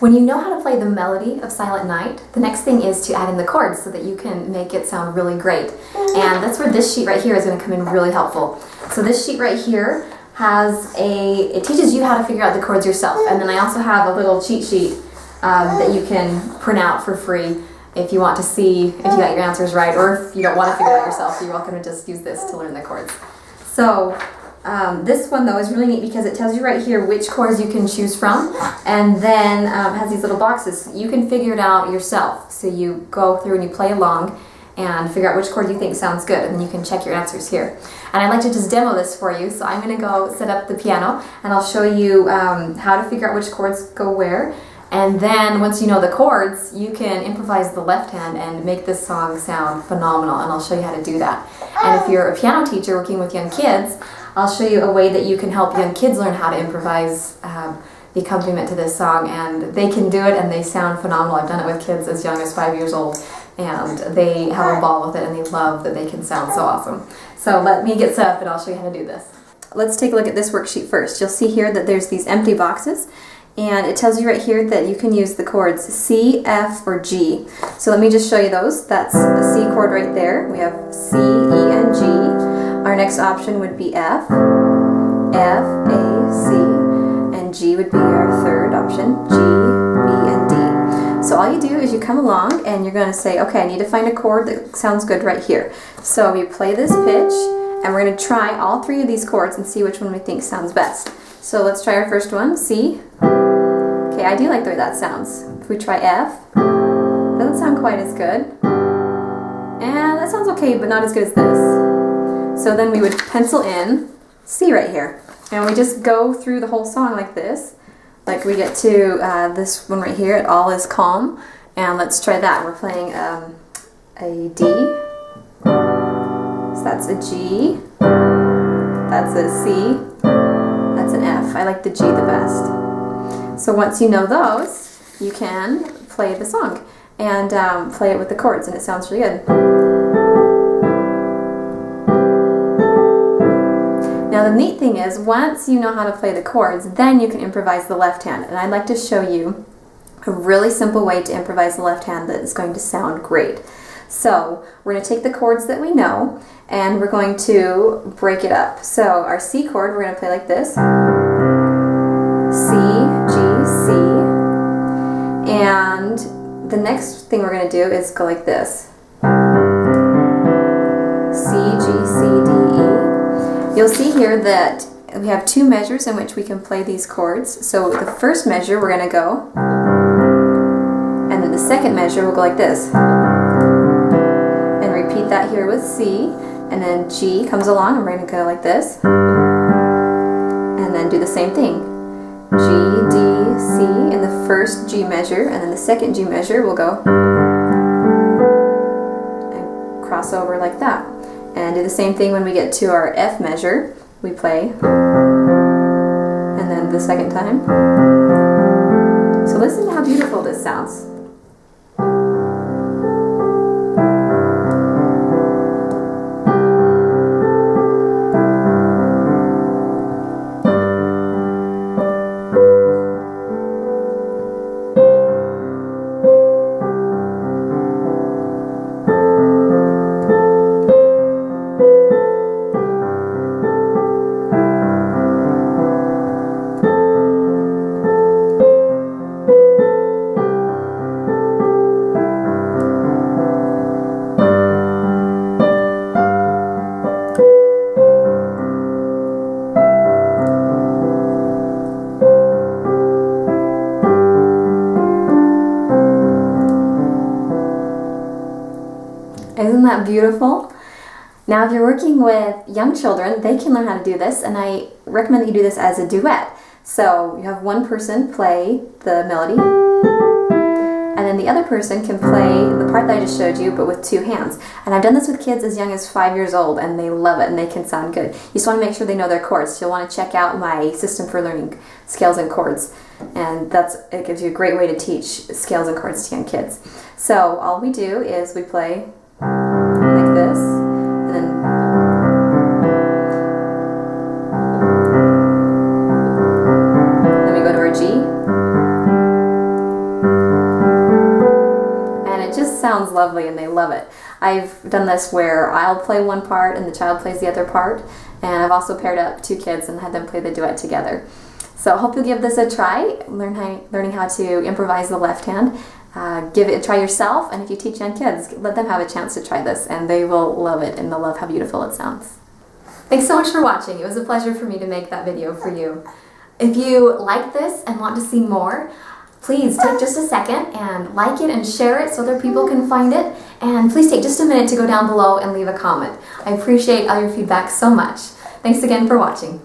When you know how to play the melody of Silent Night, the next thing is to add in the chords so that you can make it sound really great. And that's where this sheet right here is going to come in really helpful. So this sheet right here it teaches you how to figure out the chords yourself. And then I also have a little cheat sheet that you can print out for free if you want to see if you got your answers right, or if you don't want to figure it out yourself, you're welcome to just use this to learn the chords. So this one though is really neat because it tells you right here which chords you can choose from, and then has these little boxes. You can figure it out yourself. So you go through and you play along and figure out which chord you think sounds good, and then you can check your answers here. And I'd like to just demo this for you, so I'm going to go set up the piano and I'll show you how to figure out which chords go where. And then once you know the chords, you can improvise the left hand and make this song sound phenomenal, and I'll show you how to do that. And if you're a piano teacher working with young kids, I'll show you a way that you can help young kids learn how to improvise the accompaniment to this song, and they can do it and they sound phenomenal. I've done it with kids as young as 5 years old, and they have a ball with it and they love that they can sound so awesome. So let me get set up and I'll show you how to do this. Let's take a look at this worksheet first. You'll see here that there's these empty boxes, and it tells you right here that you can use the chords C, F, or G. So let me just show you those. That's the C chord right there. We have C, E, and G. Our next option would be F, F, A, C, and G would be our third option, G, B, and D. So all you do is you come along and you're going to say, okay, I need to find a chord that sounds good right here. So you play this pitch, and we're going to try all three of these chords and see which one we think sounds best. So let's try our first one, C. Okay, I do like the way that sounds. If we try F, doesn't sound quite as good. And that sounds okay, but not as good as this. So then we would pencil in C right here. And we just go through the whole song like this. Like we get to this one right here, It All Is Calm. And let's try that. We're playing a D. So that's a G. That's a C. That's an F. I like the G the best. So once you know those, you can play the song and play it with the chords, and it sounds really good. Now the neat thing is, once you know how to play the chords, then you can improvise the left hand. And I'd like to show you a really simple way to improvise the left hand that is going to sound great. So we're going to take the chords that we know and we're going to break it up. So our C chord, we're going to play like this. C, G, C. And the next thing we're going to do is go like this. C, G, C, D, E. You'll see here that we have two measures in which we can play these chords. So the first measure we're going to go, and then the second measure will go like this. And repeat that here with C, and then G comes along and we're going to go like this. And then do the same thing. G, D, C in the first G measure, and then the second G measure will go and cross over like that. And do the same thing when we get to our F measure. We play, and then the second time. So listen to how beautiful this sounds. Isn't that beautiful? Now if you're working with young children, they can learn how to do this, and I recommend that you do this as a duet. So you have one person play the melody, and then the other person can play the part that I just showed you, but with two hands. And I've done this with kids as young as 5 years old, and they love it, and they can sound good. You just want to make sure they know their chords. So you'll want to check out my system for learning scales and chords, and it gives you a great way to teach scales and chords to young kids. So all we do is we play like this, and then we go to our G, sounds lovely and they love it. I've done this where I'll play one part and the child plays the other part, and I've also paired up two kids and had them play the duet together. So I hope you'll give this a try, learning how to improvise the left hand. Give it a try yourself, and if you teach young kids, let them have a chance to try this, and they will love it, and they'll love how beautiful it sounds. Thanks so much for watching. It was a pleasure for me to make that video for you. If you like this and want to see more, please take just a second and like it and share it so other people can find it. And please take just a minute to go down below and leave a comment. I appreciate all your feedback so much. Thanks again for watching.